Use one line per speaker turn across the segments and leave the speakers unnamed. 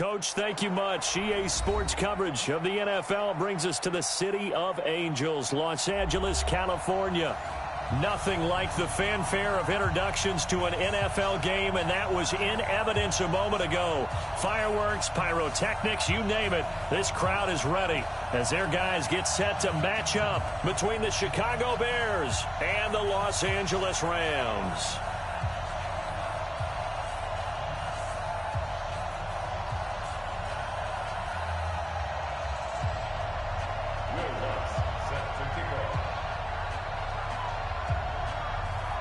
Coach, thank you much. EA Sports coverage of the NFL brings us to the City of Angels, Los Angeles, California. Nothing like the fanfare of introductions to an NFL game, and that was in evidence a moment ago. Fireworks, pyrotechnics, you name it. This crowd is ready as their guys get set to match up between the Chicago Bears and the Los Angeles Rams.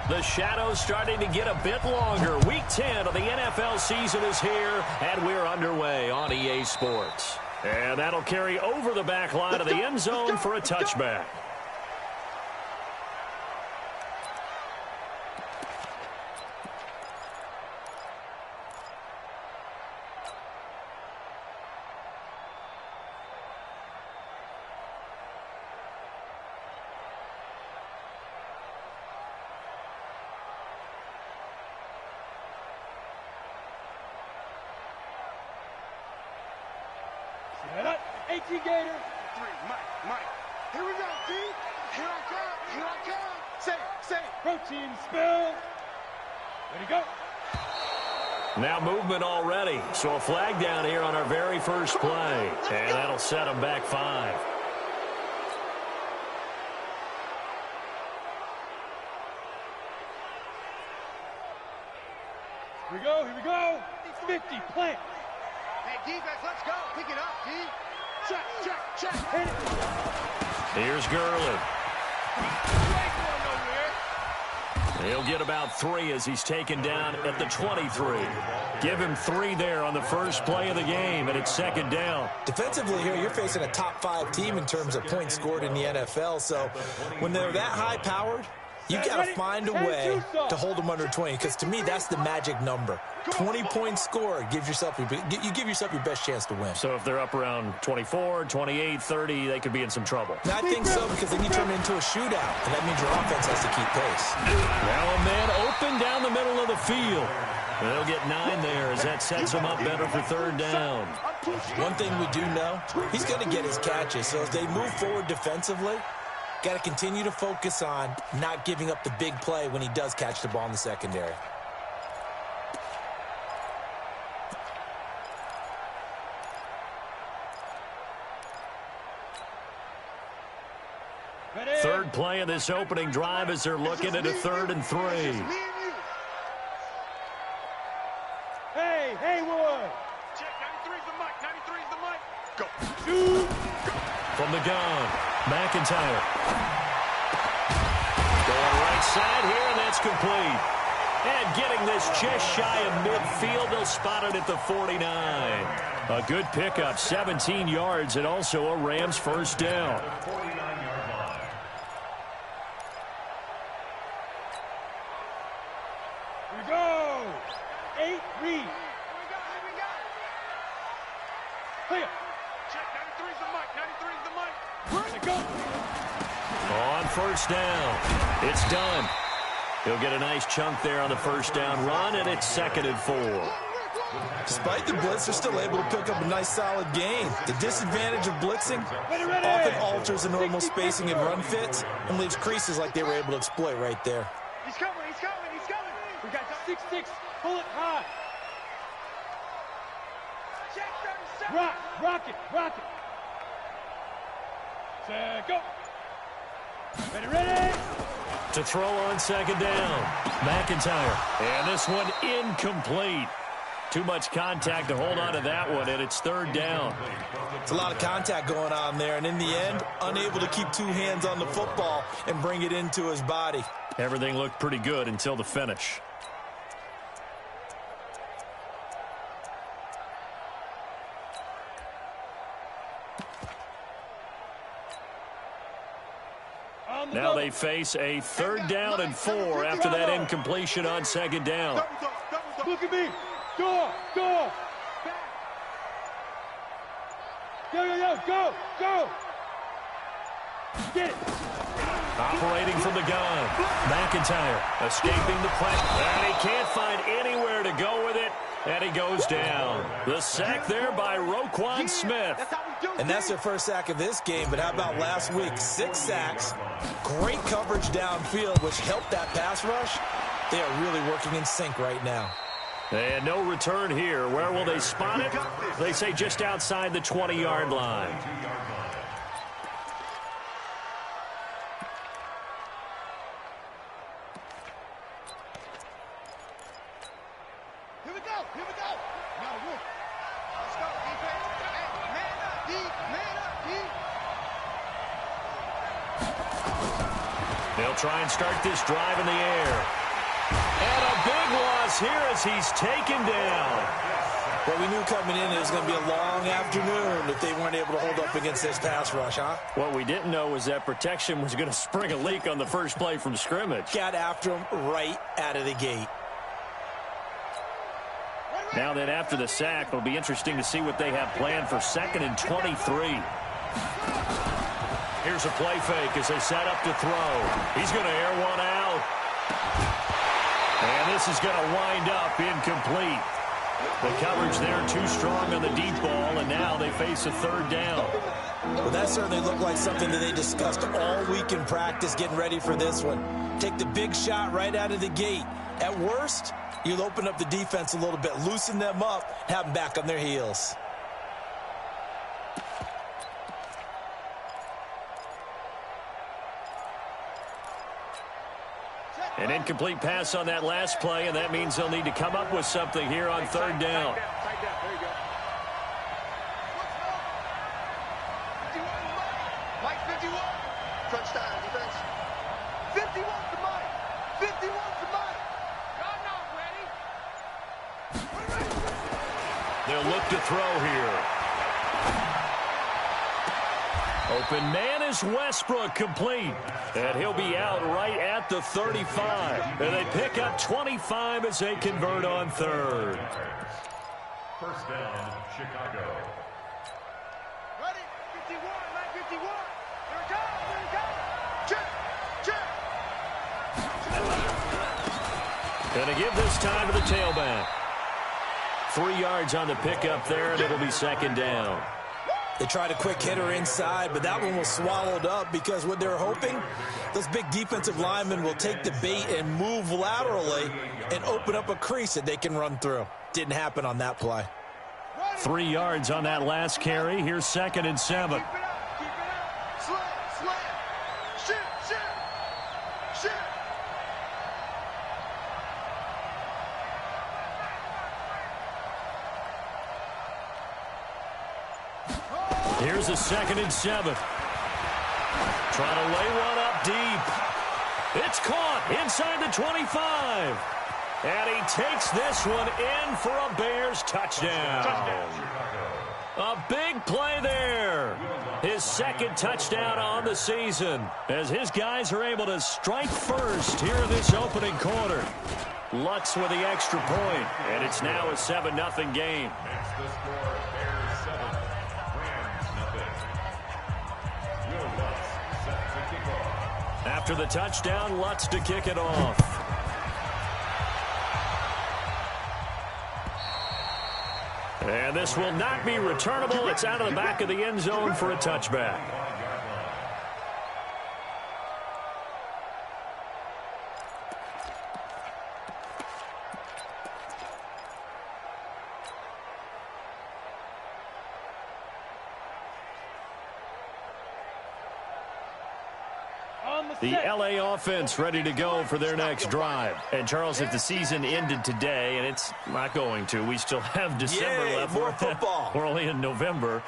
The shadows starting to get a bit longer. Week 10 of the NFL season is here, and we're underway on EA Sports. And that'll carry over the back line of the end zone for a touchback.
Set up, 18 Gator. 3, Mike. Here we go, D. Here I come. Say it. Protein spill. Ready to go.
Now movement already. So a flag down here on our very first play. And that'll set them back 5.
Here we go. 50, plant.
Hey, defense, let's go. Pick it up, D. Check.
Hit it.
Here's Gurley.
Great one over here.
He'll get about 3 as he's taken down at the 23. Give him 3 there on the first play of the game, and it's second down.
Defensively here, you're facing a top 5 team in terms of points scored in the NFL. So when they're that high-powered, you've got to find a way to hold them under 20, because to me, that's the magic number. 20 points scored, you give yourself your best chance to win.
So if they're up around 24, 28, 30, they could be in some trouble.
And I think so, because then you turn it into a shootout, and that means your offense has to keep pace.
Now a man open down the middle of the field. They'll get 9 there as that sets him up better for third down.
One thing we do know, he's going to get his catches. So as they move forward defensively, got to continue to focus on not giving up the big play when he does catch the ball in the secondary.
Third play of this opening drive as they're looking at a 3rd and 3.
Hey, Haywood.
Check, 93's the mic. 93's the mic. Go.
Shoot.
From the gun, McIntyre. Going right side here, and that's complete. And getting this just shy of midfield, they'll spot it at the 49. A good pickup, 17 yards, and also a Rams first down.
Here we go. 8, read.
Here we go.
Clear.
Check, 93's the mic. 93's the mic.
Ready to go.
On first down, it's done. He'll get a nice chunk there on the first down run, and it's 2nd and 4.
Despite the blitz, they're still able to pick up a nice, solid gain. The disadvantage of blitzing often alters the normal spacing and run fits and leaves creases like they were able to exploit right there.
He's coming.
We got 6-6. Pull it high.
Check, 37.
Rock it. Set, go. Ready.
To throw on second down, McIntyre. And this one incomplete. Too much contact to hold on to that one, and it's 3rd down.
It's a lot of contact going on there, and in the end, unable to keep 2 hands on the football and bring it into his body.
Everything looked pretty good until the finish. Now they face a 3rd down and 4 after that incompletion on second down.
Look at me. Go. Go. Get it.
Operating from the gun. McIntyre escaping the play. And he can't find anywhere to go with it. And he goes down. The sack there by Roquan Smith.
And that's their first sack of this game, but how about last week? 6 sacks, great coverage downfield, which helped that pass rush. They are really working in sync right now.
And no return here. Where will they spot it? They say just outside the 20-yard line.
Here we go. Here we go. Now, Wolf. Let's go, defense. Hey, man up, D. Man up, D.
They'll try and start this drive in the air. And a big loss here as he's taken down.
Well, we knew coming in it was going to be a long afternoon if they weren't able to hold up against this pass rush, huh?
What we didn't know was that protection was going to spring a leak on the first play from scrimmage.
Got after him right out of the gate.
Now then, after the sack, it'll be interesting to see what they have planned for 2nd and 23. Here's a play fake as they set up to throw. He's going to air one out. And this is going to wind up incomplete. The coverage there too strong on the deep ball, and now they face a 3rd down.
Well, that certainly looked like something that they discussed all week in practice getting ready for this one. Take the big shot right out of the gate. At worst, you'll open up the defense a little bit, loosen them up, have them back on their heels.
An incomplete pass on that last play, and that means they'll need to come up with something here on 3rd down.
Tight down. There you go. Mike 51. Crunch time, defense. 51's the Mike. 51's the Mike. Y'all not ready.
They'll look to throw here. Open man is Westbrook, complete. And he'll be out right at the 35. And they pick up 25 as they convert on 3rd.
First down, Chicago.
Ready? 51, line 51. Here it goes. Here it goes. Check. Check.
Gonna give this time to the tailback. 3 yards on the pickup there, and it'll be 2nd down.
They tried a quick hitter inside, but that one was swallowed up because what they're hoping, those big defensive linemen will take the bait and move laterally and open up a crease that they can run through. Didn't happen on that play.
3 yards on that last carry. Here's 2nd and 7.
Keep it up. Keep it up. Slam. Shoot.
Here's a 2nd and 7. Trying to lay one up deep. It's caught inside the 25. And he takes this one in for a Bears touchdown. A big play there. His 2nd touchdown on the season as his guys are able to strike first here in this opening quarter. Lutz with the extra point, and it's now a 7-0 game.
Makes the score Bears 7, Rams nothing. Will Lutz set to kick off.
After the touchdown, Lutz to kick it off. And this will not be returnable. It's out of the back of the end zone for a touchback. The LA offense ready to go for their next drive. And, Charles, if the season ended today, and it's not going to, we still have December left.
More football.
We're only in November.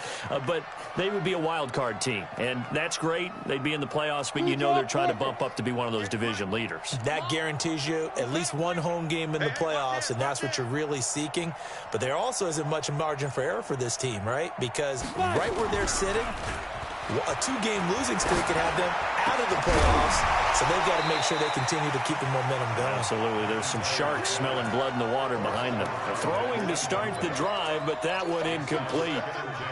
But they would be a wild card team. And that's great. They'd be in the playoffs, but you know they're trying to bump up to be one of those division leaders.
That guarantees you at least one home game in the playoffs, and that's what you're really seeking. But there also isn't much margin for error for this team, right? Because right where they're sitting, a 2-game losing streak could have them out of the playoffs, so they've got to make sure they continue to keep the momentum going.
Absolutely. There's some sharks smelling blood in the water behind them. Throwing to start the drive, but that one incomplete.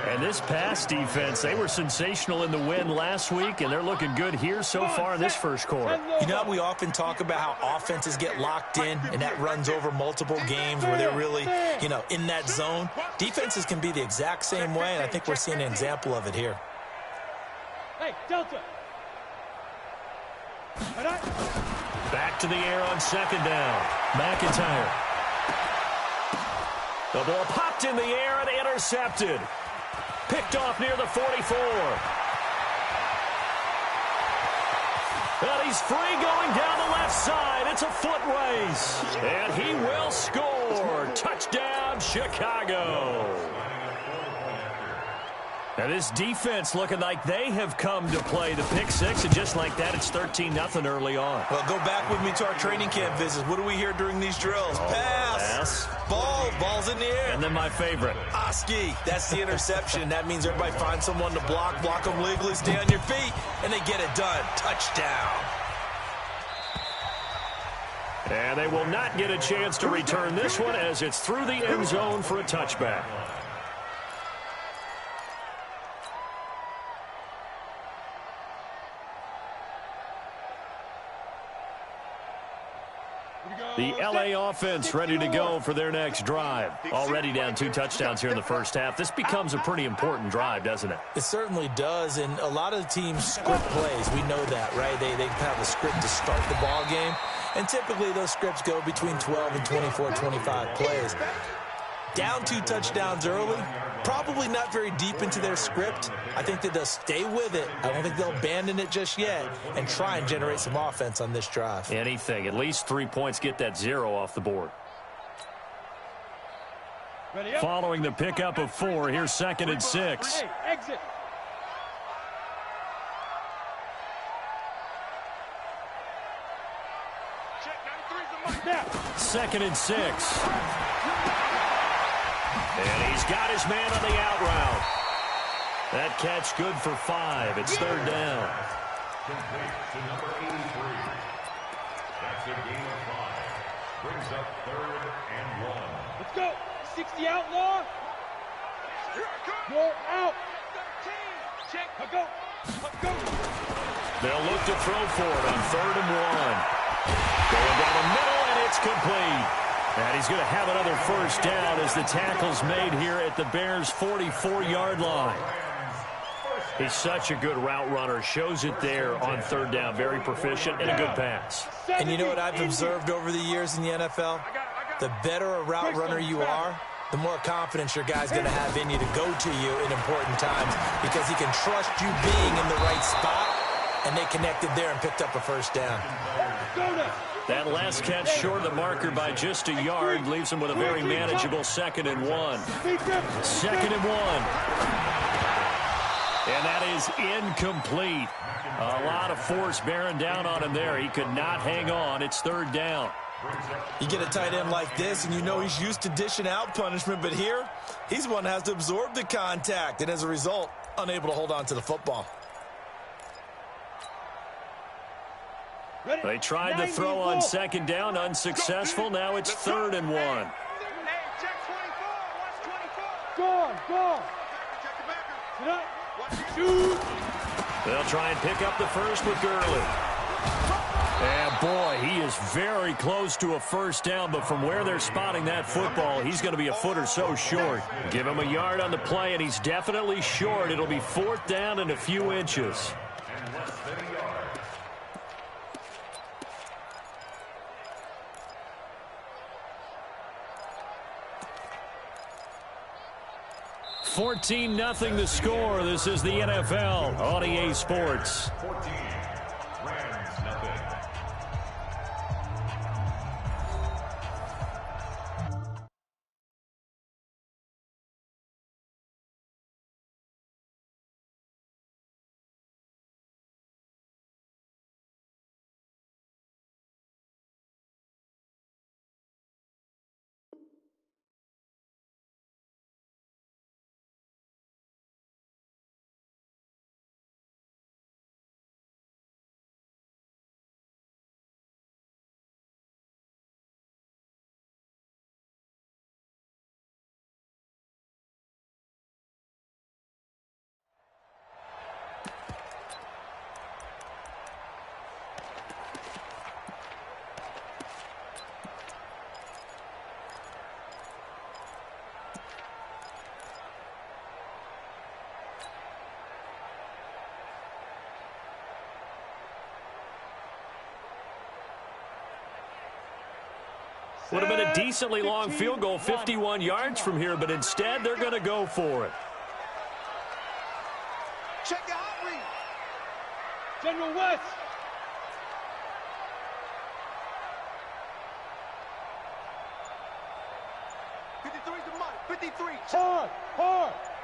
And this pass defense, they were sensational in the win last week, and they're looking good here so far in this first quarter.
You know, we often talk about how offenses get locked in, and that runs over multiple games where they're really, in that zone. Defenses can be the exact same way, and I think we're seeing an example of it here.
Hey, Delta.
Back to the air on second down. McIntyre. The ball popped in the air and intercepted. Picked off near the 44. And he's free going down the left side. It's a foot race. And he will score. Touchdown, Chicago. Now this defense looking like they have come to play the pick six, and just like that, it's 13-0 early on.
Well, go back with me to our training camp visits. What do we hear during these drills? Pass. Ball's in the air.
And then my favorite.
Oski, that's the interception. That means everybody finds someone to block them legally, stay on your feet, and they get it done. Touchdown.
And they will not get a chance to return this one as it's through the end zone for a touchback. The LA offense ready to go for their next drive. Already down 2 touchdowns here in the first half. This becomes a pretty important drive, doesn't it?
It certainly does, and a lot of the teams script plays. We know that, right? They have a script to start the ball game, and typically those scripts go between 12 and 24, 25 plays. Down 2 touchdowns early, probably not very deep into their script. I think that they'll stay with it. I don't think they'll abandon it just yet and try and generate some offense on this drive.
Anything. At least 3 points, get that 0 off the board. Following the pickup of 4, here's 2nd and 6.
Hey, exit.
Now.
2nd and 6. And he's got his man on the out route. That catch good for 5. It's 3rd down.
Complete to number 83. That's a gain of 5. Brings up 3rd and 1.
Let's go. 60 outlaw. You're out. Check. Go. Go.
They'll look to throw for it on 3rd and 1. Going down the middle, and it's complete. And he's going to have another first down as the tackle's made here at the Bears' 44-yard line. He's such a good route runner. Shows it there on 3rd down. Very proficient and a good pass.
And you know what I've observed over the years in the NFL? The better a route runner you are, the more confidence your guy's going to have in you to go to you in important times because he can trust you being in the right spot, and they connected there and picked up a first down.
That last catch short of the marker by just a yard leaves him with a very manageable 2nd and 1. 2nd and 1. And that is incomplete. A lot of force bearing down on him there. He could not hang on. It's 3rd down.
You get a tight end like this, and you know he's used to dishing out punishment, but here, he's the one that has to absorb the contact, and as a result, unable to hold on to the football.
They tried to throw on 2nd down, unsuccessful. Now it's 3rd and 1.
Hey, check 24. Watch 24.
Gone.
Check the backer.
Sit up.
Watch the
Shoot.
They'll try and pick up the first with Gurley. And boy, he is very close to a first down, but from where they're spotting that football, he's going to be a foot or so short. Give him a yard on the play, and he's definitely short. It'll be 4th down and a few inches.
And less than a yard.
14-0 the score. This is the NFL on EA Sports.
14.
Would have been a decently long field goal, 51 yards from here, but instead they're going to go for it.
Check your hot read.
General West. Hard.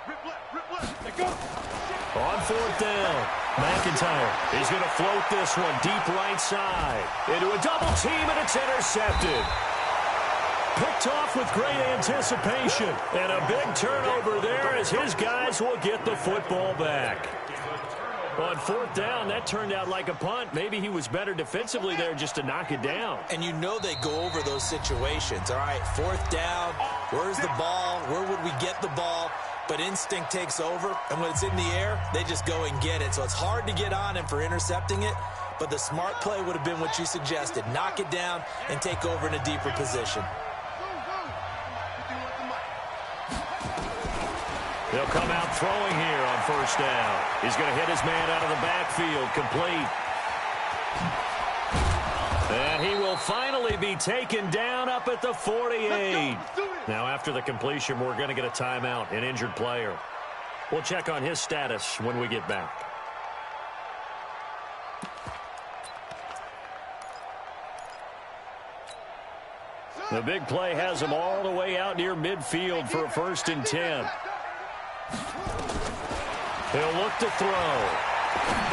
Rip left.
Let go.
On fourth down, McIntyre is going to float this one deep right side. Into a double team, and it's intercepted. Picked off with great anticipation. And a big turnover there as his guys will get the football back. On fourth down, that turned out like a punt. Maybe he was better defensively there just to knock it down.
And you know they go over those situations. All right, fourth down, where's the ball? Where would we get the ball? But instinct takes over, and when it's in the air, they just go and get it. So it's hard to get on him for intercepting it, but the smart play would have been what you suggested. Knock it down and take over in a deeper position.
They'll come out throwing here on first down. He's going to hit his man out of the backfield, complete. And he will finally be taken down up at the 48. Now, after the completion, we're going to get a timeout, an injured player. We'll check on his status when we get back. The big play has him all the way out near midfield for a 1st and 10. He'll look to throw.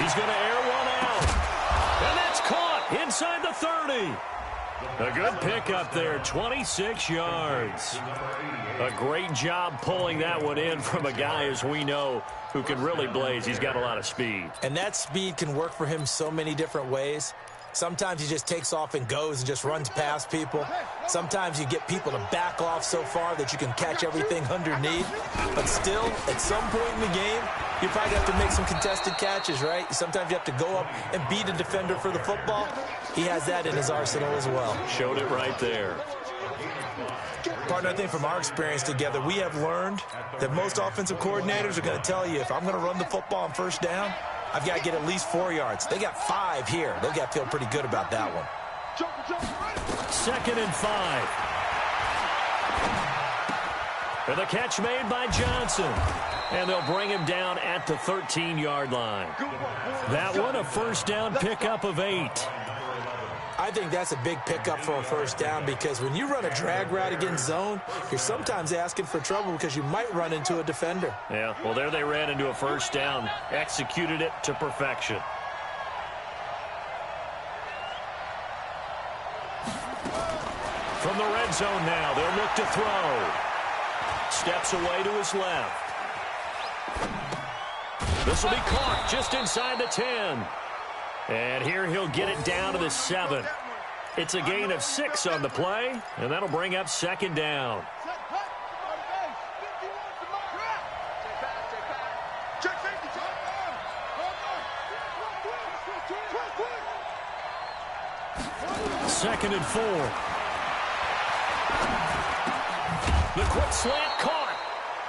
He's going to air one out. And that's caught inside the 30. A good pickup there, 26 yards. A great job pulling that one in from a guy, as we know, who can really blaze. He's got a lot of speed.
And that speed can work for him so many different ways. Sometimes he just takes off and goes and just runs past people. Sometimes you get people to back off so far that you can catch everything underneath. But still, at some point in the game, you probably have to make some contested catches, right? Sometimes you have to go up and beat a defender for the football. He has that in his arsenal as well.
Showed it right there.
Partner, I think from our experience together, we have learned that most offensive coordinators are going to tell you, if I'm going to run the football on first down, I've got to get at least 4 yards. They got 5 here. They've got to feel pretty good about that one.
2nd and 5. And the catch made by Johnson. And they'll bring him down at the 13-yard line. That one, a first down pickup of 8.
I think that's a big pickup for a first down, because when you run a drag route against zone, you're sometimes asking for trouble because you might run into a defender.
Yeah, well, there they ran into a first down, executed it to perfection. From the red zone now, they'll look to throw. Steps away to his left. This will be caught just inside the 10. And here he'll get it down to the 7. It's a gain of 6 on the play, and that'll bring up 2nd down. Second and 4. The quick slant caught.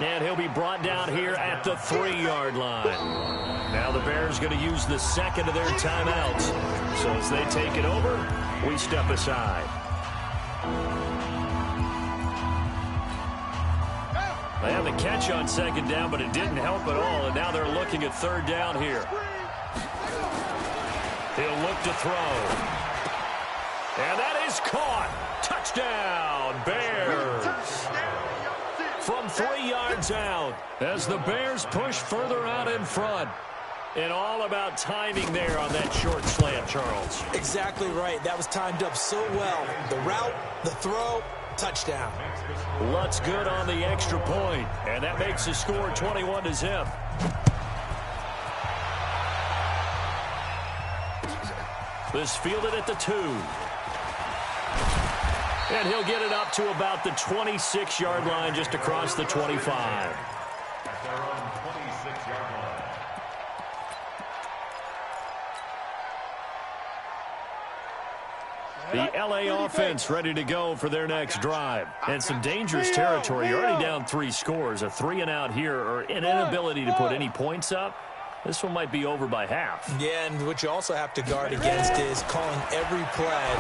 And he'll be brought down here at the 3-yard line. Now the Bears going to use the second of their timeouts. So as they take it over, we step aside. They had the catch on 2nd down, but it didn't help at all. And now they're looking at 3rd down here. He'll look to throw. And that is caught. Touchdown, Bears. From 3 yards out as the Bears push further out in front. And all about timing there on that short slant, Charles.
Exactly right. That was timed up so well. The route, the throw, touchdown.
Lutz good on the extra point. And that makes the score 21-0. This fielded at the 2. And he'll get it up to about the 26-yard line, just across the 25.
At their own 26-yard line.
The L.A. offense ready to go for their next drive. And some dangerous territory. You're already down 3 scores. A 3-and-out here, or an inability to put any points up. This one might be over by half.
Yeah, and what you also have to guard against is calling every play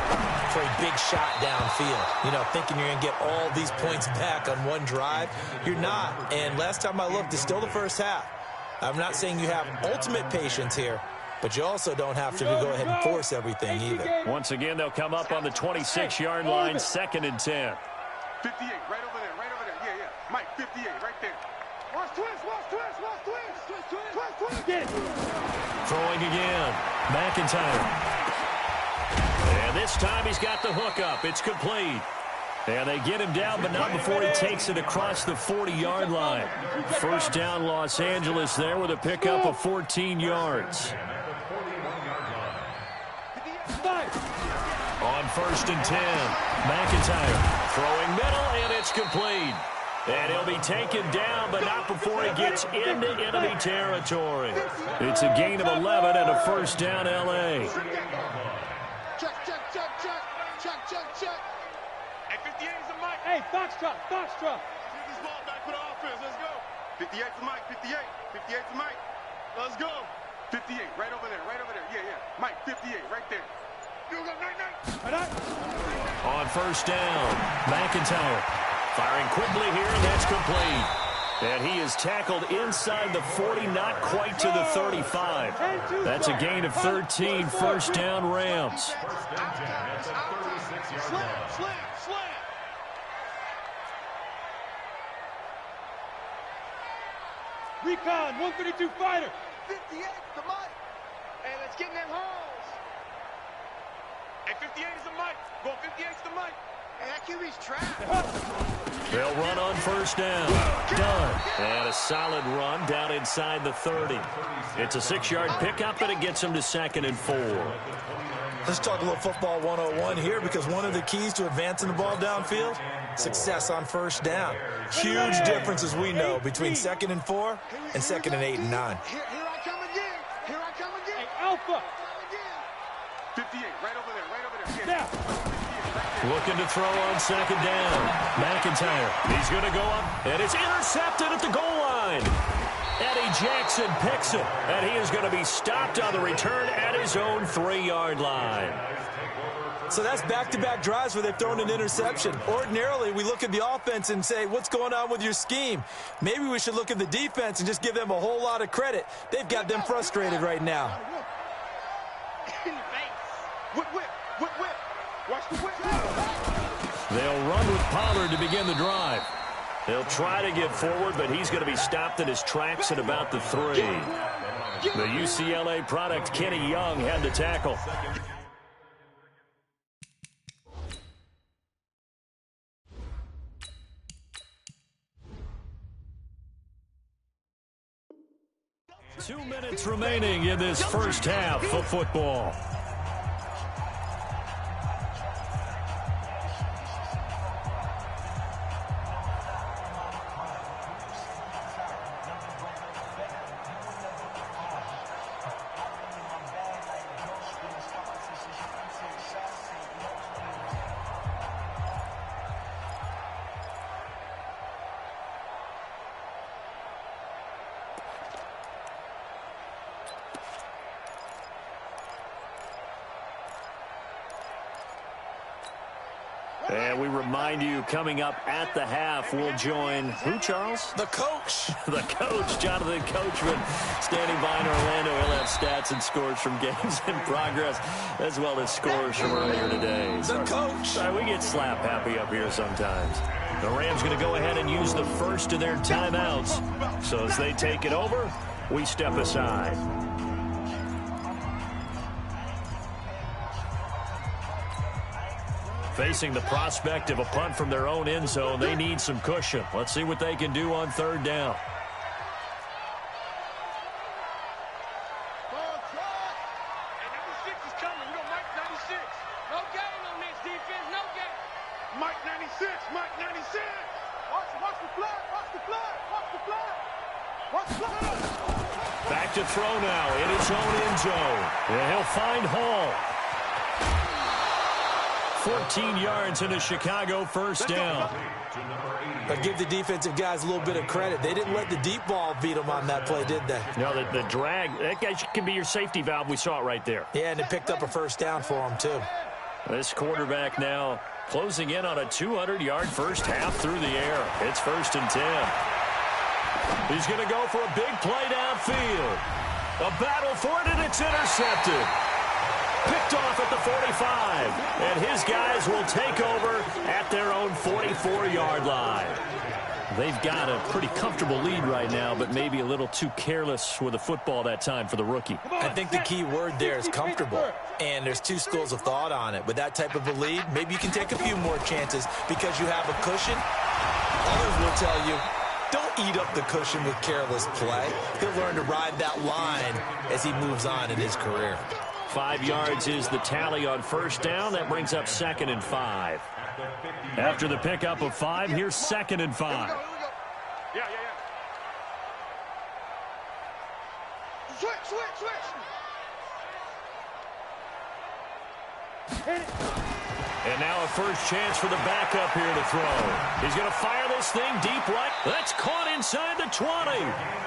for a big shot downfield. You know, thinking you're going to get all these points back on one drive. You're not. And last time I looked, it's still the first half. I'm not saying you have ultimate patience here, but you also don't have to go ahead and force everything either.
Once again, they'll come up on the 26-yard line, 2nd and 10.
58, right over there, right over there. Yeah. Mike, 58, right there. Watch twist. Get it.
Throwing again. McIntyre. And this time he's got the hook up. It's complete. And they get him down, but not before he takes it across the 40-yard line. First down, Los Angeles there with a pickup of 14 yards. On 1st and 10, McIntyre throwing middle, and it's complete. And he'll be taken down, but not before he gets into enemy territory. It's a gain of 11 and a first down, L.A.
Check. Hey, 58 is a Mike. Hey, Foxtrot. Get this ball back for the offense. Let's go. 58 to Mike. 58 to Mike. Let's go. 58, right over there. Yeah. Mike, 58, right there. You go, night.
On first down, McIntyre firing quickly here, and that's complete. And he is tackled inside the 40, not quite to the 35. That's a gain of 13, first down, Rams.
Slam. Recon, 132 fighter.
58 to Mike. Hey, let's get in them holes.
Hey, 58 is a Mike. Go 58's the Mike.
Hey, that QB's trapped.
They'll run on first down. Done. And a solid run down inside the 30. It's a 6-yard pickup, and it gets him to 2nd and 4.
Let's talk a little football 101 here, because one of the keys to advancing the ball downfield, success on first down. Huge difference, as we know, between 2nd and 4 and 2nd and 8 and 9.
Here I come again.
Hey, Alpha.
58, right over there.
Now.
Looking to throw on 2nd down. McIntyre. He's going to go up, and it's intercepted at the goal line. Eddie Jackson picks it, and he is going to be stopped on the return at his own 3-yard line.
So that's back-to-back drives where they've thrown an interception. Ordinarily, we look at the offense and say, what's going on with your scheme? Maybe we should look at the defense and just give them a whole lot of credit. They've got them frustrated right now.
In the face. Whip. Watch the whip.
They'll run with Pollard to begin the drive. They'll try to get forward, but he's going to be stopped in his tracks at about the 3. The UCLA product, Kenny Young, had the tackle. Two minutes remaining in this first half of football. And we remind you, coming up at the half, we'll join who, Charles?
The coach.
The coach, Jonathan Coachman, standing by in Orlando. He'll have stats and scores from games in progress, as well as scores from earlier today.
The coach.
Sorry, we get slap happy up here sometimes. The Rams going to go ahead and use the first of their timeouts. So as they take it over, we step aside. Facing the prospect of a punt from their own end zone, they need some cushion. Let's see what they can do on 3rd down.
Ball try. Hey, number 6 is coming. You know, Mike 96. No game on this defense. No game. Mike 96. Watch the flag.
Back to throw now in his own end zone. And he'll find Hall. 14 yards in a Chicago first down.
But give the defensive guys a little bit of credit. They didn't let the deep ball beat them on that play, did they?
No, the drag, that guy can be your safety valve. We saw it right there.
Yeah, and it picked up a first down for them, too.
This quarterback now closing in on a 200-yard first half through the air. It's 1st and 10. He's going to go for a big play downfield. A battle for it, and it's intercepted. Picked off at the 45, and his guys will take over at their own 44-yard line. They've got a pretty comfortable lead right now, but maybe a little too careless with the football that time for the rookie.
I think the key word there is comfortable, and there's two schools of thought on it. With that type of a lead, maybe you can take a few more chances because you have a cushion. Others will tell you, don't eat up the cushion with careless play. He'll learn to ride that line as he moves on in his career.
5 yards is the tally on first down. That brings up 2nd and 5. After the pickup of 5, here's 2nd and 5.
Yeah. Switch.
And now a first chance for the backup here to throw. He's going to fire this thing deep right. That's caught inside the 20.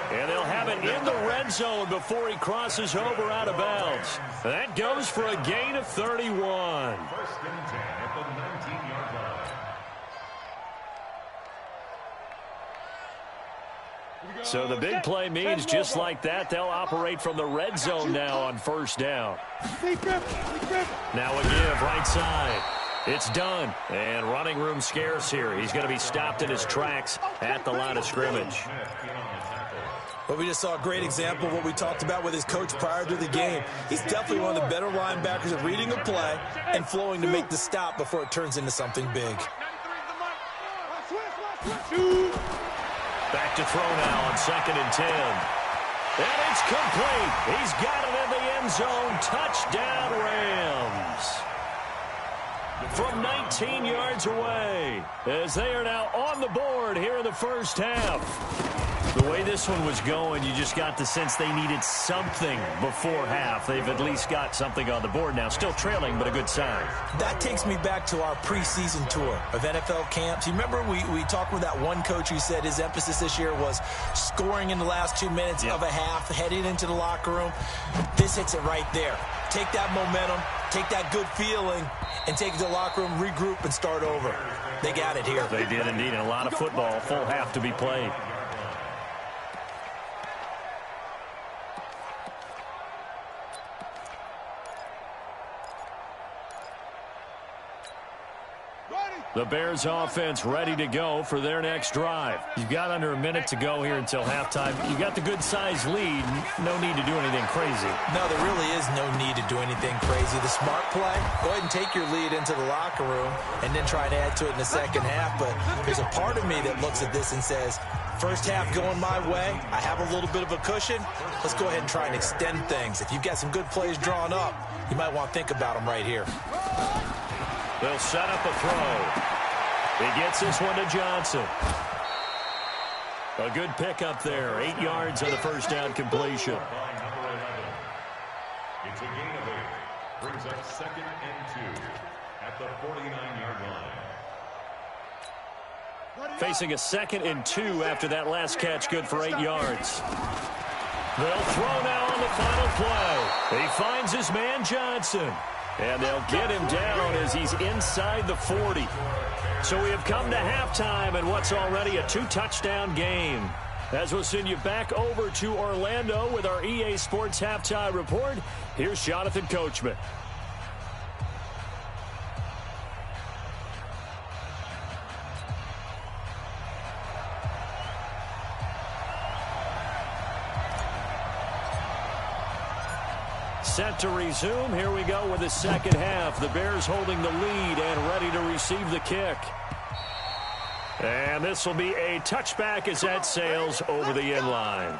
And they'll have it in the red zone before he crosses over out of bounds. That goes for a gain of 31.
1st and 10 at the 19-yard line.
So the big play means just like that, they'll operate from the red zone now on first down. Now a give right side. It's done. And running room scarce here. He's going to be stopped in his tracks at the line of scrimmage.
But we just saw a great example of what we talked about with his coach prior to the game. He's definitely one of the better linebackers at reading a play and flowing to make the stop before it turns into something big.
Back to throw now on 2nd and 10. And it's complete. He's got it in the end zone. Touchdown, Rams. From 19 yards away, as they are now on the board here in the first half. The way this one was going, you just got the sense they needed something before half. They've at least got something on the board now. Still trailing, but a good sign.
That takes me back to our preseason tour of NFL camps. You remember we talked with that one coach who said his emphasis this year was scoring in the last 2 minutes of a half, heading into the locker room. This hits it right there. Take that momentum, take that good feeling, and take it to the locker room, regroup, and start over. They got it here.
They did indeed. And a lot of football, full half to be played. The Bears offense ready to go for their next drive. You've got under a minute to go here until halftime. You got the good-sized lead. No need to do anything crazy.
No, there really is no need to do anything crazy. The smart play, go ahead and take your lead into the locker room and then try to add to it in the second half. But there's a part of me that looks at this and says, first half going my way, I have a little bit of a cushion. Let's go ahead and try and extend things. If you've got some good plays drawn up, you might want to think about them right here.
They'll set up a throw. He gets this one to Johnson. A good pickup there. 8 yards on the first down completion.
It's a gain of 8. Brings up 2nd and 2 at the 49-yard line.
Facing a 2nd and 2 after that last catch, good for 8 yards. They'll throw now on the final play. He finds his man Johnson. And they'll get him down as he's inside the 40. So we have come to halftime in what's already a 2-touchdown game. As we'll send you back over to Orlando with our EA Sports Halftime Report, here's Jonathan Coachman. Set to resume. Here we go with the second half. The Bears holding the lead and ready to receive the kick. And this will be a touchback as that sails over the end line.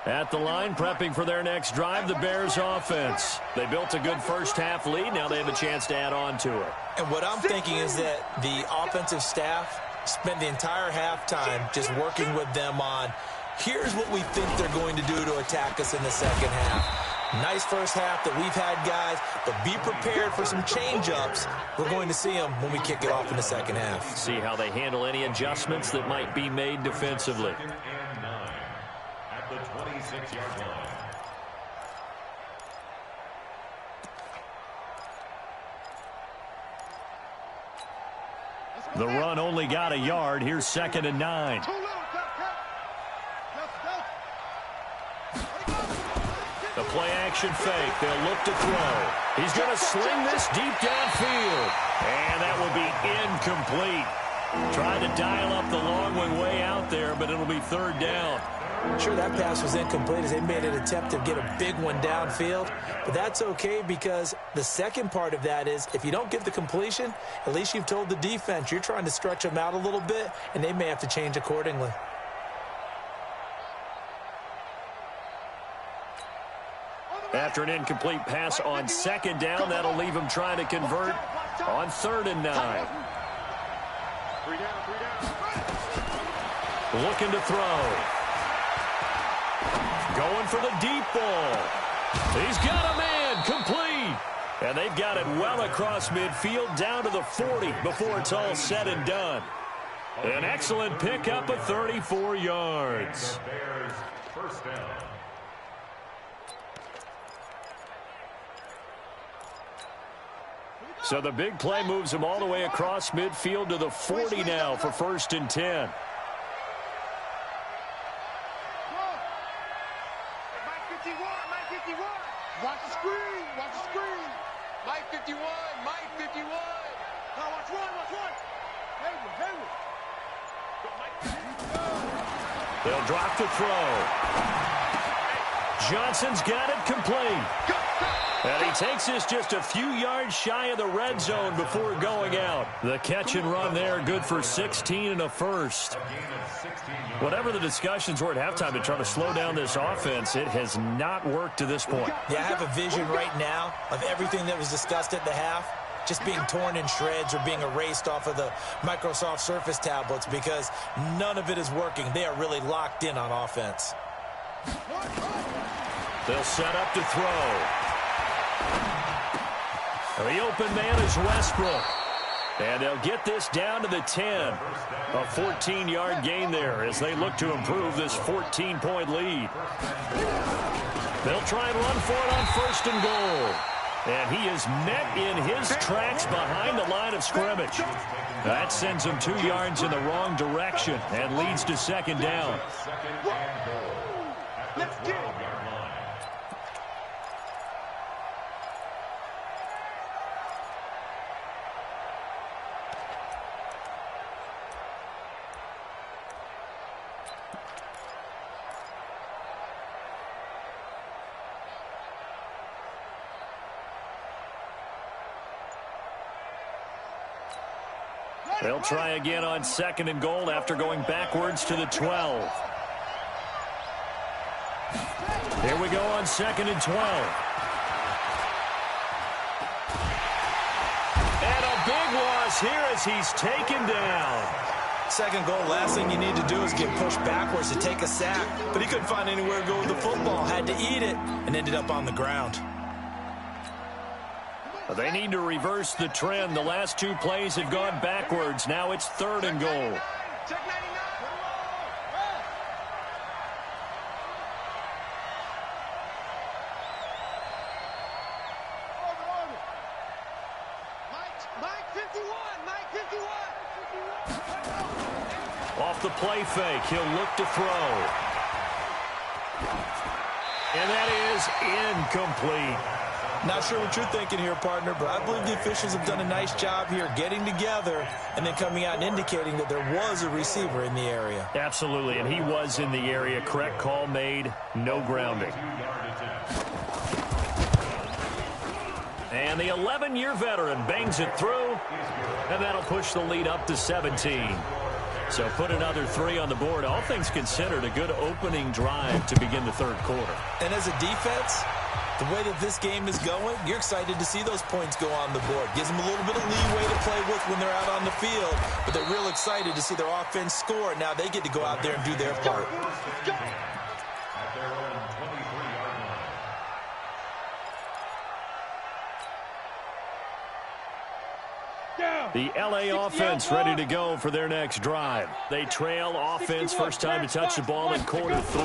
At the line, prepping for their next drive, the Bears offense. They built a good first half lead. Now they have a chance to add on to it.
And what I'm thinking is that the offensive staff spent the entire halftime just working with them on Here's what we think they're going to do to attack us in the second half. Nice first half that we've had, guys, but be prepared for some change-ups. We're going to see them when we kick it off in the second half.
See how they handle any adjustments that might be made defensively.
Second and 9 at the 26-yard line.
The run only got a yard. Here's 2nd and 9. The play-action fake. They'll look to throw. He's going to sling this deep downfield. And that will be incomplete. Trying to dial up the long one way out there, but it'll be 3rd down.
Sure, that pass was incomplete as they made an attempt to get a big one downfield. But that's okay because the second part of that is if you don't get the completion, at least you've told the defense you're trying to stretch them out a little bit, and they may have to change accordingly.
After an incomplete pass on 2nd down, that'll leave him trying to convert on 3rd and 9.
3 down, 3 down.
Looking to throw. Going for the deep ball. He's got a man, complete. And they've got it well across midfield down to the 40 before it's all said and done. An excellent pickup of 34 yards.
Bears first down.
So the big play moves him all the way across midfield to the 40 now for 1st and 10.
Mike 51, Mike 51. Watch the screen, watch the screen. Mike 51, Mike 51. Now watch one, watch one. Hayward.
They'll drop to throw. Johnson's got it complete. And he takes this just a few yards shy of the red zone before going out. The catch and run there, good for 16 and a first. Whatever the discussions were at halftime to try to slow down this offense, it has not worked to this point.
Yeah, I have a vision right now of everything that was discussed at the half just being torn in shreds or being erased off of the Microsoft Surface tablets because none of it is working. They are really locked in on offense.
They'll set up to throw. The open man is Westbrook. And they'll get this down to the 10. A 14-yard gain there as they look to improve this 14-point lead. They'll try and run for it on 1st and goal. And he is met in his tracks behind the line of scrimmage. That sends him 2 yards in the wrong direction and leads to 2nd down.
Let's get it.
They'll try again on 2nd and goal after going backwards to the 12. Here we go on 2nd and 12. And a big loss here as he's taken down.
2nd goal, last thing you need to do is get pushed backwards to take a sack. But he couldn't find anywhere to go with the football, had to eat it, and ended up on the ground.
They need to reverse the trend. The last 2 plays have gone backwards. Now it's 3rd and goal.
Check 99. Mike 51, Mike 51.
Off the play fake, he'll look to throw. And that is incomplete.
Not sure what you're thinking here, partner, but I believe the officials have done a nice job here getting together and then coming out and indicating that there was a receiver in the area.
Absolutely, and he was in the area. Correct call made, no grounding. And the 11-year veteran bangs it through, and that'll push the lead up to 17. So put another 3 on the board. All things considered, a good opening drive to begin the 3rd quarter.
And as a defense, The way that this game is going, you're excited to see those points go on the board. Gives them a little bit of leeway to play with when they're out on the field, but they're real excited to see their offense score. Now they get to go out there and do their part.
At their own 23-yard line.
The LA offense ready to go for their next drive. They trail offense, first time to touch the ball in quarter 3,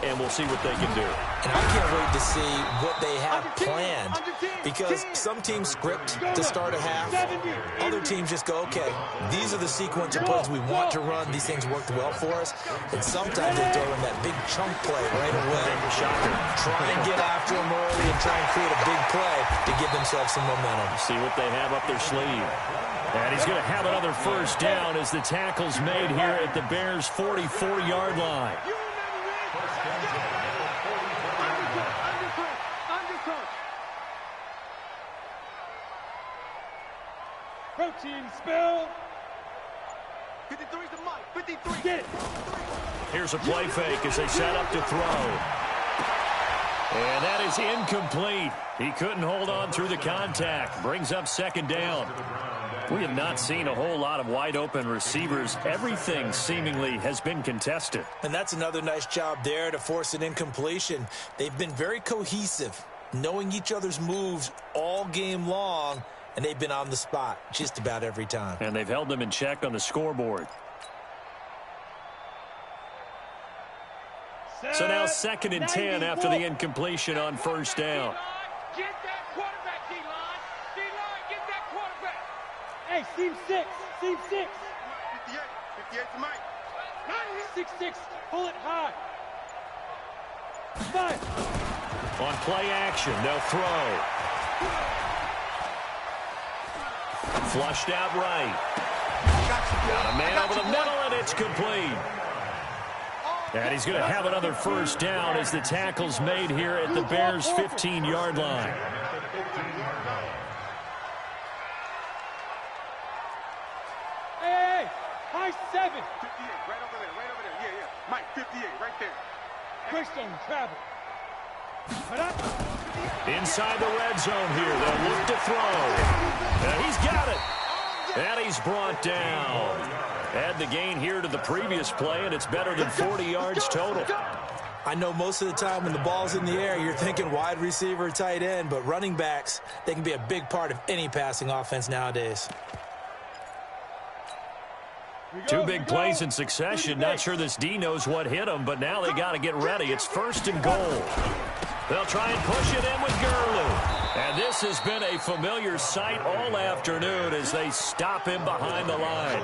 and we'll see what they can do.
And I can't wait to see what they have planned, because some teams script to start a half. Other teams just go, okay, these are the sequence of plays we want to run. These things worked well for us. And sometimes they throw in that big chunk play right away.
Shocker.
Try and get after them early and try and create a big play to give themselves some momentum.
See what they have up their sleeve. And he's going to have another first down as the tackle's made here at the Bears' 44-yard line.
Protein spill.
53 to Mike. 53.
Get it.
Here's a play fake as they set up to throw. And that is incomplete. He couldn't hold on through the contact. Brings up second down. We have not seen a whole lot of wide-open receivers. Everything seemingly has been contested.
And that's another nice job there to force an incompletion. They've been very cohesive, knowing each other's moves all game long, and they've been on the spot just about every time.
And they've held them in check on the scoreboard. So now 2nd and 10 after the incompletion on first down.
Get that quarterback, D-line. D-line, get that quarterback. Hey, seam 6. Seam 6.
58. 58 to Mike.
6-6. Pull it high. 5.
On play action, they'll throw. Flushed out right. Got a man over the middle, and it's complete. And he's going to have another first down as the tackle's made here at the Bears' 15-yard line.
Hey, high 7.
58, right over there, right over there. Yeah, yeah. Mike, 58, right there.
Greystone travel. Put up.
Inside the red zone here, they'll look to throw. And he's got it. And he's brought down. Add the gain here to the previous play, and it's better than 40 yards total.
I know most of the time when the ball's in the air, you're thinking wide receiver, tight end, but running backs, they can be a big part of any passing offense nowadays.
Two big plays in succession. Not sure this D knows what hit him, but now they got to get ready. It's 1st and goal. They'll try and push it in with Gurley. And this has been a familiar sight all afternoon as they stop him behind the line.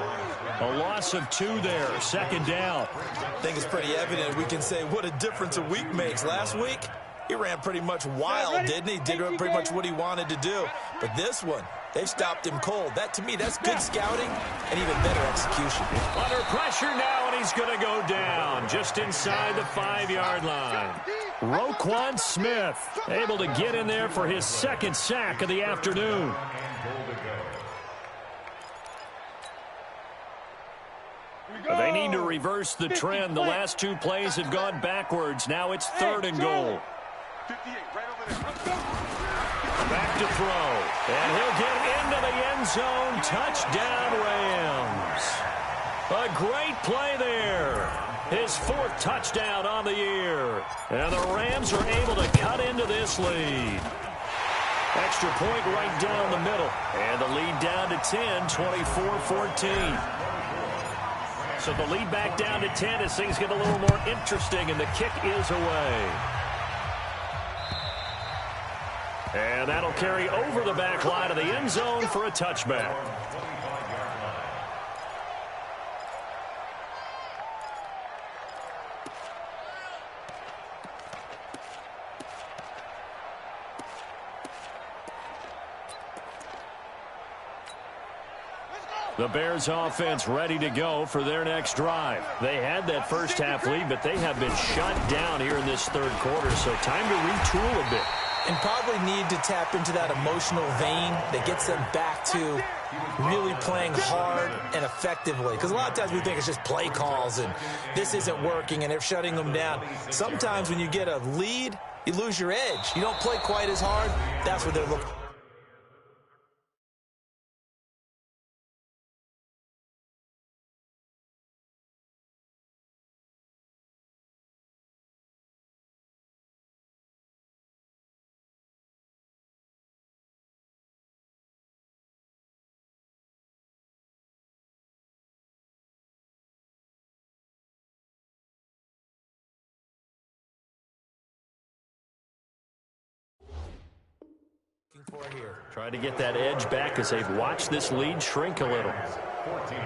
A loss of 2 there, 2nd down.
I think it's pretty evident we can say what a difference a week makes. Last week, he ran pretty much wild, didn't he? Did pretty much what he wanted to do. But this one, they've stopped him cold. That, to me, that's good scouting and even better execution.
Under pressure now, and he's going to go down just inside the 5-yard line. Roquan Smith able to get in there for his 2nd sack of the afternoon. They need to reverse the trend. The last 2 plays have gone backwards. Now it's 3rd and goal.
58, right over there.
Back to throw. And he'll get into the end zone. Touchdown, Rams. A great play there. His 4th touchdown on the year. And the Rams are able to cut into this lead. Extra point right down the middle. And the lead down to 10, 24-14. So the lead back down to 10 as things get a little more interesting, and the kick is away. And that'll carry over the back line of the end zone for a touchback. The Bears offense ready to go for their next drive. They had that first half lead, but they have been shut down here in this 3rd quarter, so time to retool a bit.
And probably need to tap into that emotional vein that gets them back to really playing hard and effectively. Because a lot of times we think it's just play calls and this isn't working and they're shutting them down. Sometimes when you get a lead, You lose your edge. You don't play quite as hard. That's what they're looking for. Here.
Trying to get that edge back as they've watched this lead shrink a little.
14.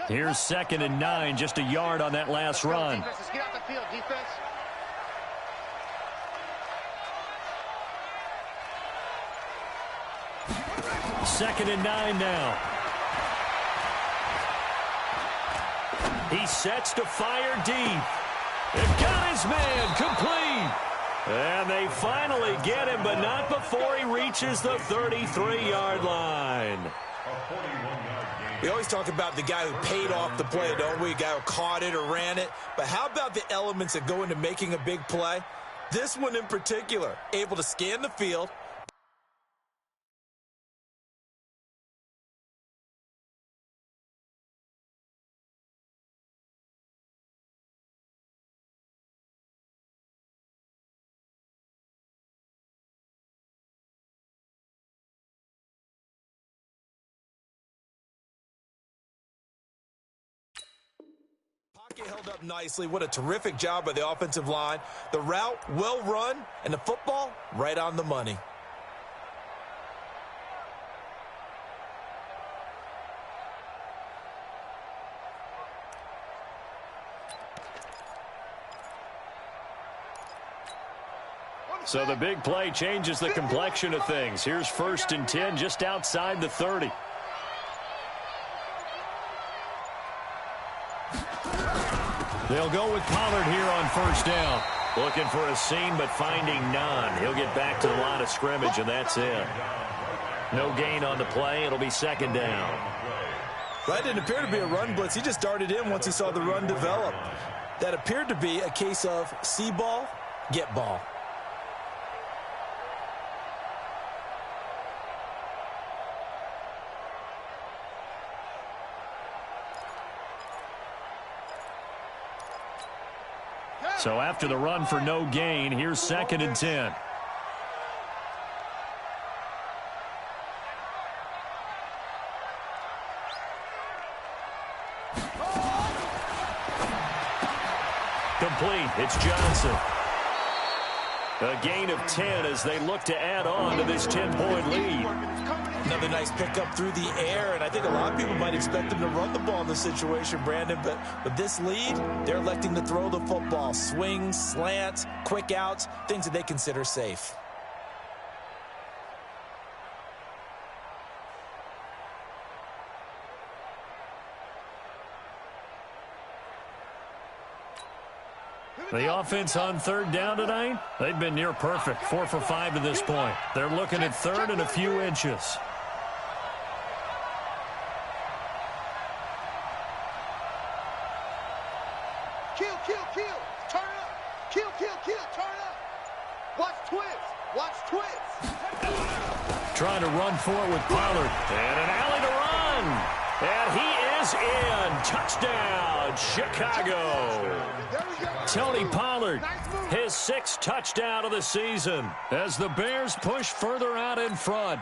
Here's 2nd and 9, just a yard on that last run.
Defense, get out the field, defense.
Second and 9 now. He sets to fire deep. They've got his man complete. And they finally get him, but not before he reaches the 33-yard line.
We always talk about the guy who paid off the play, don't we? A guy who caught it or ran it. But how about the elements that go into making a big play? This one in particular, able to scan the field. Held up nicely. What a terrific job by the offensive line. The route, well run, and the football, right on the money.
So the big play changes the complexion of things. Here's 1st and 10 just outside the 30. They'll go with Pollard here on 1st down. Looking for a seam, but finding none. He'll get back to the line of scrimmage, and that's it. No gain on the play. It'll be 2nd down.
That didn't appear to be a run blitz. He just darted in once he saw the run develop. That appeared to be a case of see ball, get ball.
So after the run for no gain, here's 2nd and 10. Complete. It's Johnson. A gain of 10 as they look to add on to this 10-point lead.
Another nice pickup through the air, and I think a lot of people might expect them to run the ball in this situation, Brandon, but with this lead, they're electing to throw the football. Swings, slants, quick outs, things that they consider safe.
The offense on 3rd down tonight, they've been near perfect, 4 for 5 to this point. They're looking at 3rd and a few inches.
Kill, turn up. Kill, turn up. Watch twist,
Trying to run for it with Pollard. And an alley to run. And he is in. Touchdown, Chicago. Tony Pollard, his 6th touchdown of the season as the Bears push further out in front.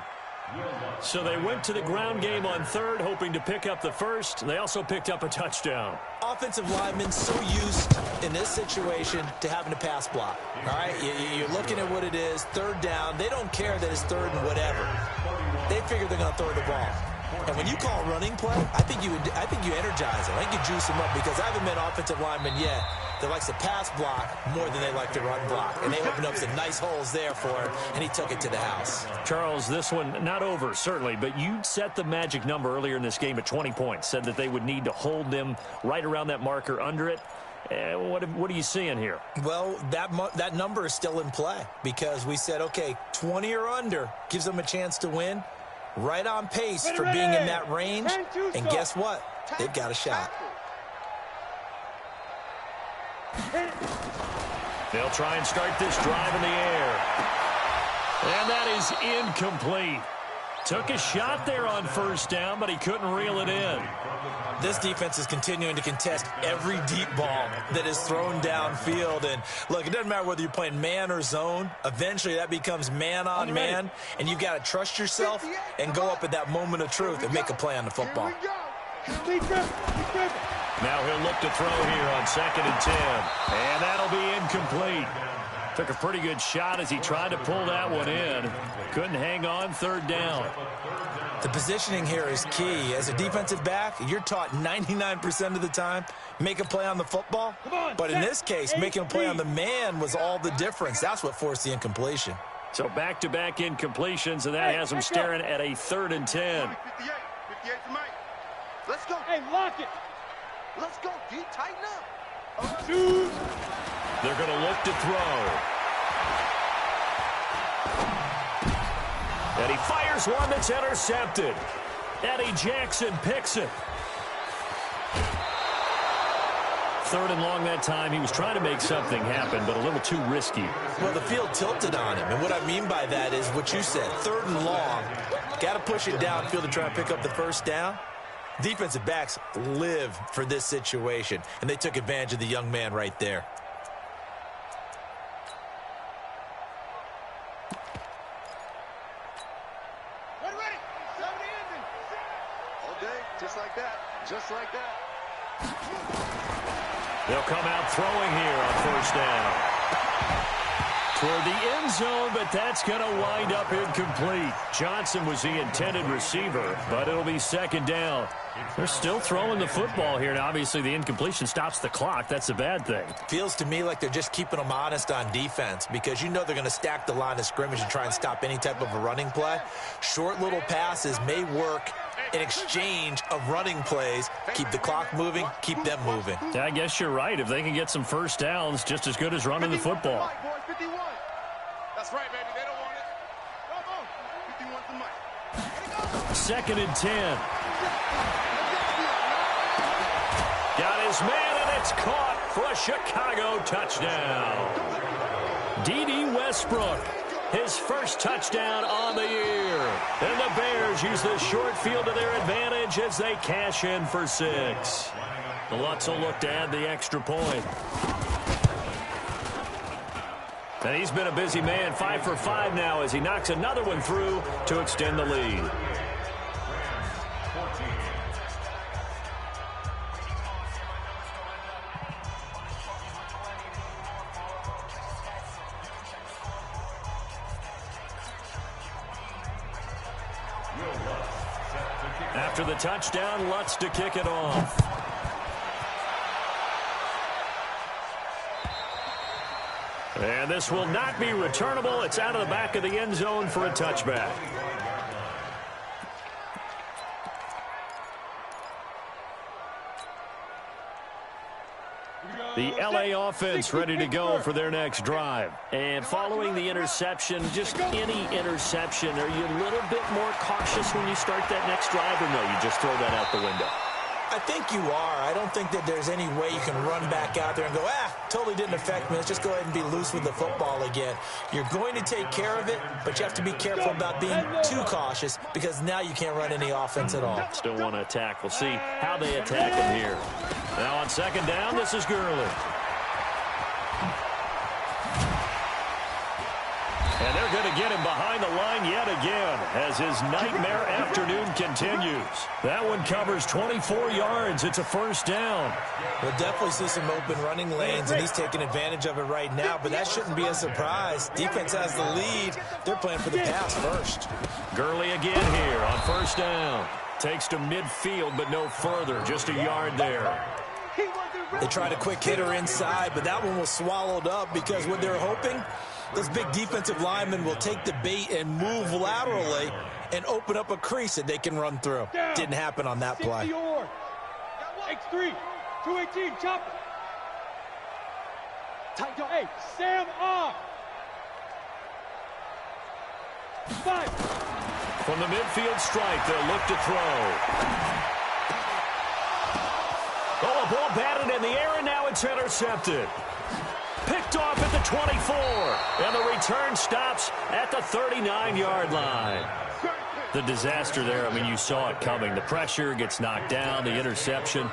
So they went to the ground game on 3rd, hoping to pick up the 1st. They also picked up a touchdown.
Offensive linemen so used in this situation to having to pass block. All right, you're looking at what it is, 3rd down. They don't care that it's 3rd and whatever. They figure they're going to throw the ball. And when you call running play, I think you energize them. I think you juice them up because I haven't met offensive linemen yet that likes to pass block more than they like to run block. And they opened up some nice holes there for him, and he took it to the house.
Charles, this one not over, certainly, but you set the magic number earlier in this game at 20 points, said that they would need to hold them right around that marker under it. What are you seeing here?
Well, that number is still in play because we said, okay, 20 or under gives them a chance to win. Right on pace for being in that range. And guess what? They've got a shot.
They'll try and start this drive in the air. And that is incomplete. Took a shot there on first down, but he couldn't reel it in.
This defense is continuing to contest every deep ball that is thrown downfield. And, look, it doesn't matter whether you're playing man or zone. Eventually, that becomes man on man. And you've got to trust yourself and go up at that moment of truth and make a play on the football.
Now he'll look to throw here on 2nd and 10. And that'll be incomplete. Took a pretty good shot as he tried to pull that one in. Couldn't hang on 3rd down.
The positioning here is key. As a defensive back, you're taught 99% of the time, make a play on the football. But in this case, making a play on the man was all the difference. That's what forced the incompletion.
So back-to-back incompletions, and that has him staring at a 3rd and 10.
58 to Mike. Let's go.
Hey, lock it.
Let's go. D, tighten up.
Shoot.
They're going to look to throw. And he fires one that's intercepted. Eddie Jackson picks it. 3rd and long that time. He was trying to make something happen, but a little too risky.
Well, the field tilted on him, and what I mean by that is what you said. 3rd and long. Got to push it downfield to try and pick up the first down. Defensive backs live for this situation, and they took advantage of the young man right there.
Just like that. Just like that.
They'll come out throwing here on 1st down. Toward the end zone, but that's going to wind up incomplete. Johnson was the intended receiver, but it'll be 2nd down. They're still throwing the football here, and obviously the incompletion stops the clock. That's a bad thing.
Feels to me like they're just keeping them honest on defense because you know they're going to stack the line of scrimmage and try and stop any type of a running play. Short little passes may work in exchange of running plays. Keep the clock moving, keep them moving.
I guess you're right. If they can get some first downs, just as good as running the football.
51. That's right, baby. They don't want it. 51 to Mike.
2nd and 10. Got his man, and it's caught for a Chicago touchdown. D.D. Westbrook, his first touchdown on the year. And the Bears use the short field to their advantage as they cash in for 6. The Lutz will look to add the extra point. And he's been a busy man, 5 for 5 now as he knocks another one through to extend the lead. After the touchdown, Lutz to kick it off. And this will not be returnable. It's out of the back of the end zone for a touchback. The LA offense ready to go for their next drive. And following the interception, just any interception, are you a little bit more cautious when you start that next drive, or no, you just throw that out the window?
I think you are. I don't think that there's any way you can run back out there and go, totally didn't affect me. Let's just go ahead and be loose with the football again. You're going to take care of it, but you have to be careful about being too cautious because now you can't run any offense at all.
Still want to attack. We'll see how they attack him here. Now on 2nd down, this is Gurley. And they're going to get him behind the line yet again as his nightmare afternoon continues. That one covers 24 yards. It's a 1st down.
We'll definitely see some open running lanes, and he's taking advantage of it right now, but that shouldn't be a surprise. Defense has the lead. They're playing for the pass first.
Gurley again here on 1st down. Takes to midfield, but no further. Just a yard there.
They tried a quick hitter inside, but that one was swallowed up because what they're hoping, those big defensive linemen will take the bait and move laterally and open up a crease that they can run through. Didn't happen on that play.
X3, 218, chop it. Hey, Sam off. 5.
From the midfield strike, they'll look to throw. Oh, a ball batted in the air, and now it's intercepted. Picked off at the 24, and the return stops at the 39-yard line. The disaster there, I mean, you saw it coming. The pressure gets knocked down, the interception.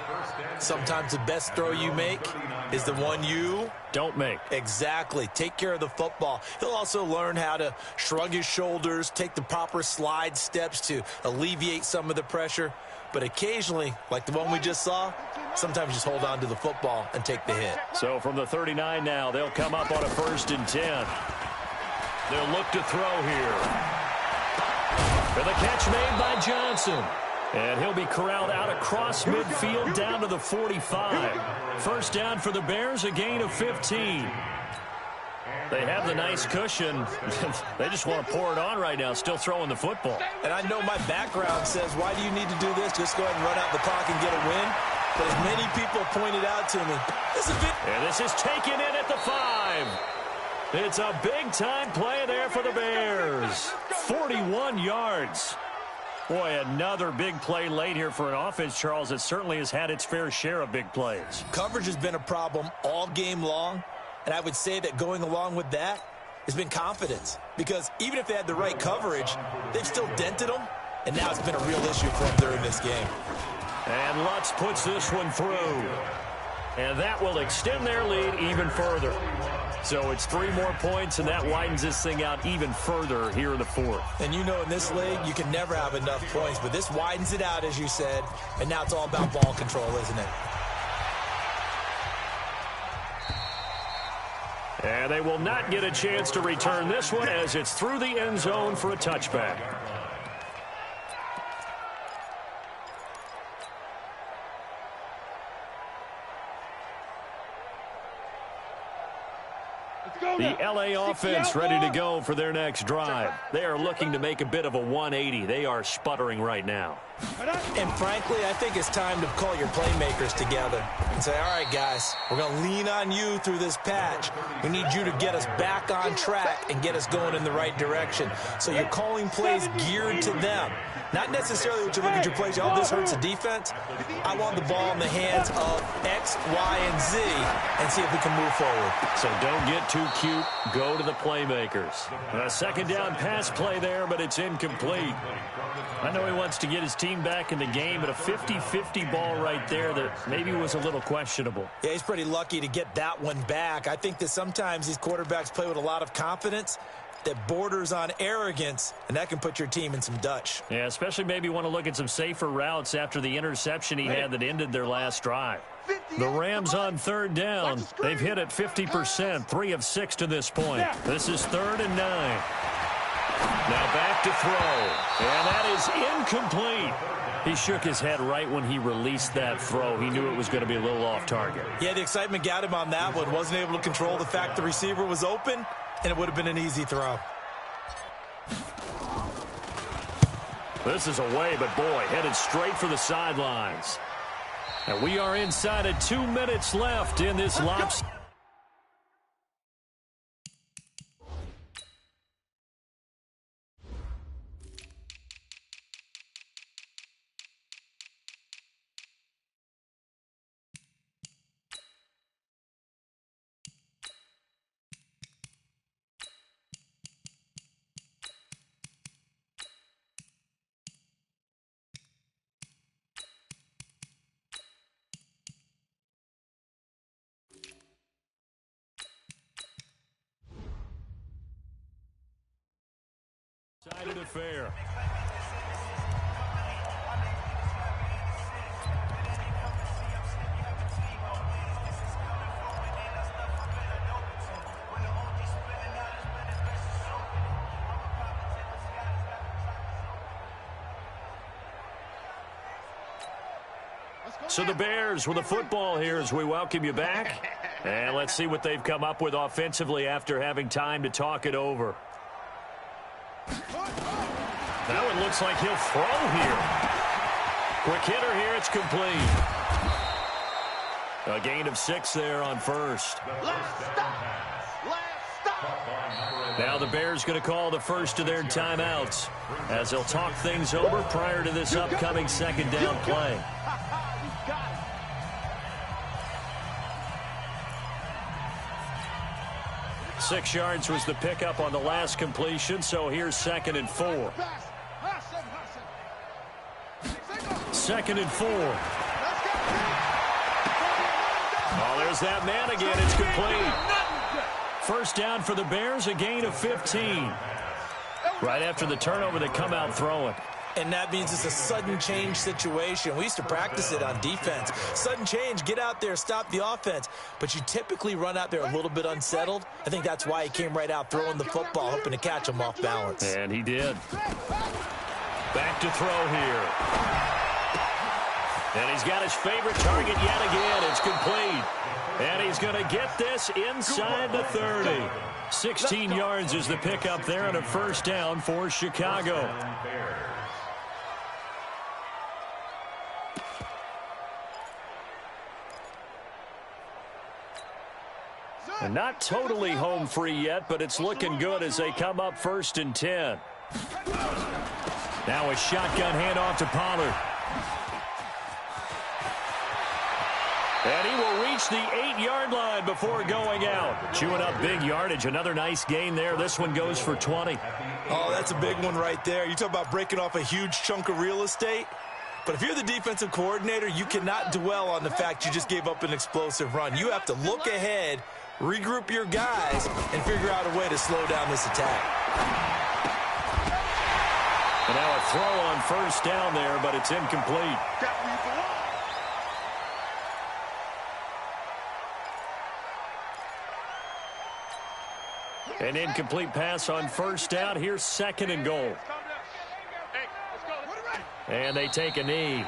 Sometimes the best throw you make is the one you
don't make.
Exactly. Take care of the football. He'll also learn how to shrug his shoulders, take the proper slide steps to alleviate some of the pressure. But occasionally, like the one we just saw, sometimes just hold on to the football and take the hit.
So from the 39 now, they'll come up on a 1st and 10. They'll look to throw here. For the catch made by Johnson. And he'll be corralled out across midfield down to the 45. First down for the Bears, a gain of 15. They have the nice cushion. They just want to pour it on right now, still throwing the football.
And I know my background says, why do you need to do this? Just go ahead and run out the clock and get a win. But as many people pointed out to me, this is it.
And this is taken in at the 5. It's a big-time play there for the Bears. 41 yards. Boy, another big play late here for an offense, Charles, that certainly has had its fair share of big plays.
Coverage has been a problem all game long. And I would say that going along with that has been confidence. Because even if they had the right coverage, they've still dented them. And now it's been a real issue for them during this game.
And Lutz puts this one through. And that will extend their lead even further. So it's 3 more points, and that widens this thing out even further here in the 4th.
And you know in this league, you can never have enough points. But this widens it out, as you said. And now it's all about ball control, isn't it?
And they will not get a chance to return this one as it's through the end zone for a touchback. The LA offense ready to go for their next drive. They are looking to make a bit of a 180. They are sputtering right now.
And frankly, I think it's time to call your playmakers together and say, all right, guys, we're going to lean on you through this patch. We need you to get us back on track and get us going in the right direction. So you're calling plays geared to them. Not necessarily what you look at your plays, oh, this hurts the defense. I want the ball in the hands of X, Y, and Z and see if we can move forward.
So don't get too cute. Go to the playmakers. A 2nd down pass play there, but it's incomplete. I know he wants to get his team back in the game, but a 50-50 ball right there that maybe was a little questionable.
Yeah, he's pretty lucky to get that one back. I think that sometimes these quarterbacks play with a lot of confidence that borders on arrogance, and that can put your team in some Dutch.
Yeah, especially maybe want to look at some safer routes after the interception he had that ended their last drive. The Rams on 3rd down. They've hit it 50%, 3 of 6 to this point. This is 3rd and 9. Now back to throw, and that is incomplete. He shook his head right when he released that throw. He knew it was going to be a little off target.
Yeah, the excitement got him on that one. Wasn't able to control the fact the receiver was open, and it would have been an easy throw.
This is away, but boy, headed straight for the sidelines. And we are inside of 2 minutes left in this lopsided. Affair. So the Bears with the football here as we welcome you back. And let's see what they've come up with offensively after having time to talk it over. That one looks like he'll throw here. Quick hitter here, it's complete. A gain of 6 there on first. Now the Bears going to call the first of their timeouts as they'll talk things over prior to this upcoming second down play. 6 yards was the pickup on the last completion, so here's 2nd and 4. 2nd and 4. Oh, there's that man again. It's complete. First down for the Bears, a gain of 15. Right after the turnover, they come out throwing.
And that means it's a sudden change situation. We used to practice it on defense. Sudden change, get out there, stop the offense. But you typically run out there a little bit unsettled. I think that's why he came right out throwing the football, hoping to catch him off balance.
And he did. Back to throw here. And he's got his favorite target yet again. It's complete. And he's going to get this inside the 30. 16 yards is the pickup there and a first down for Chicago. And not totally home free yet, but it's looking good as they come up 1st and 10. Now a shotgun handoff to Pollard. And he will reach the 8-yard line before going out. Chewing up big yardage. Another nice gain there. This one goes for 20.
Oh, that's a big one right there. You talk about breaking off a huge chunk of real estate. But if you're the defensive coordinator, you cannot dwell on the fact you just gave up an explosive run. You have to look ahead, regroup your guys, and figure out a way to slow down this attack.
And now a throw on first down there, but it's incomplete. An incomplete pass on first down. Here's 2nd and goal. And they take a knee.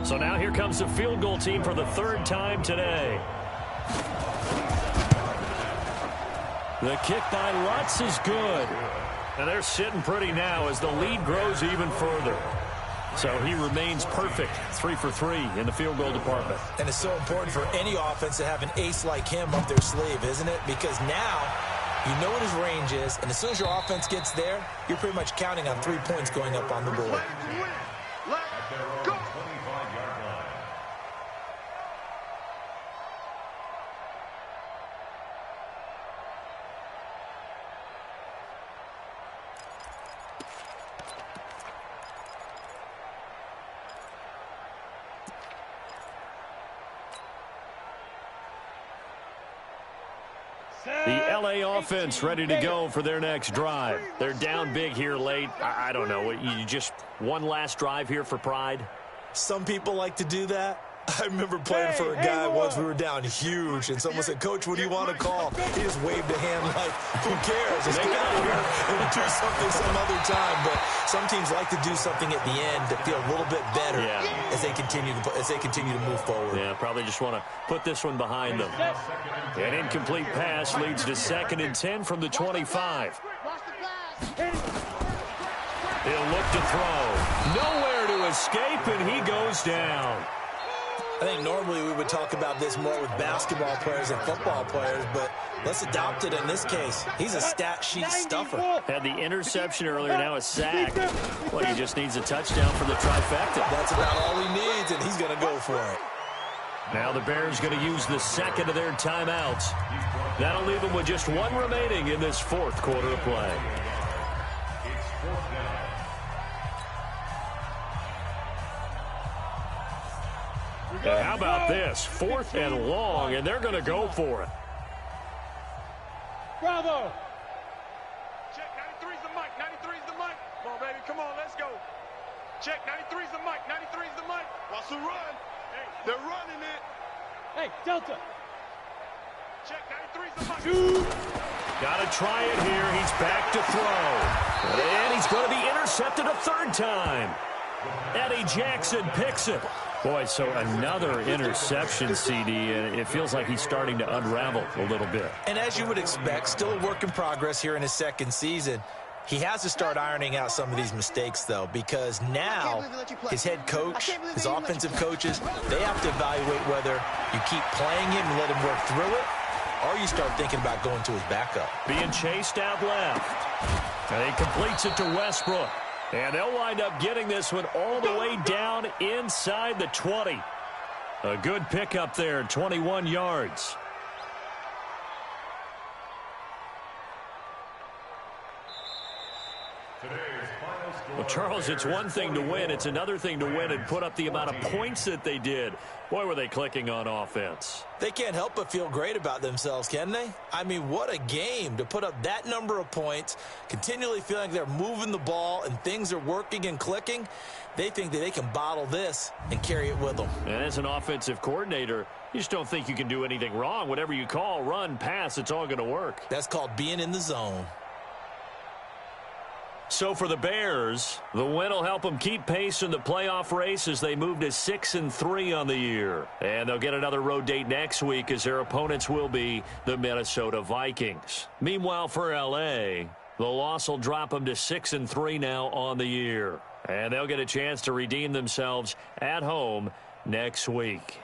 So now here comes the field goal team for the 3rd time today. The kick by Lutz is good. And they're sitting pretty now as the lead grows even further. So he remains perfect, 3 for 3 in the field goal department.
And it's so important for any offense to have an ace like him up their sleeve, isn't it? Because now you know what his range is, and as soon as your offense gets there, you're pretty much counting on 3 points going up on the board.
The LA offense ready to go for their next drive. They're down big here late. I don't know. You just one last drive here for pride?
Some people like to do that. I remember playing for a guy once. We were down huge, and someone said, "Coach, what do you want to call?" He just waved a hand like, "Who cares? Let's get out of here and do something some other time." But some teams like to do something at the end to feel a little bit better as they continue to move forward.
Yeah, probably just want to put this one behind them. An incomplete pass leads to 2nd and 10 from the 25. He'll look to throw. Nowhere to escape, and he goes down.
I think normally we would talk about this more with basketball players and football players, but let's adopt it in this case. He's a stat sheet stuffer.
Had the interception earlier, now a sack. Well, he just needs a touchdown for the trifecta.
That's about all he needs, and he's going to go for it.
Now the Bears going to use the 2nd of their timeouts. That'll leave them with just 1 remaining in this 4th quarter of play. And how about this? 4th and long, and they're going to go for it.
Bravo! Check, 93's the mic, 93's the mic. Come on, baby, come on, let's go. Check, 93's the mic, 93's the mic.
Watch the run. They're running it.
Hey, Delta.
Got to try it here. He's back to throw. And he's going to be intercepted a third time. Eddie Jackson picks it. Boy, so another interception, CD, and it feels like he's starting to unravel a little bit.
And as you would expect, still a work in progress here in his second season. He has to start ironing out some of these mistakes, though, because now his head coach, his offensive coaches, they have to evaluate whether you keep playing him and let him work through it, or you start thinking about going to his backup.
Being chased out left. And he completes it to Westbrook. And they'll wind up getting this one all the way down inside the 20. A good pickup there, 21 yards. Well, Charles, it's one thing to win. It's another thing to win and put up the amount of points that they did. Boy, were they clicking on offense.
They can't help but feel great about themselves, can they? I mean, what a game to put up that number of points, continually feeling like they're moving the ball and things are working and clicking. They think that they can bottle this and carry it with them.
And as an offensive coordinator, you just don't think you can do anything wrong. Whatever you call, run, pass, it's all going to work.
That's called being in the zone.
So for the Bears, the win will help them keep pace in the playoff race as they move to 6-3 on the year. And they'll get another road date next week as their opponents will be the Minnesota Vikings. Meanwhile, for L.A., the loss will drop them to 6-3 now on the year. And they'll get a chance to redeem themselves at home next week.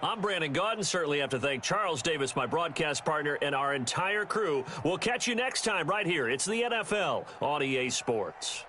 I'm Brandon Gaudin. Certainly have to thank Charles Davis, my broadcast partner, and our entire crew. We'll catch you next time right here. It's the NFL on EA Sports.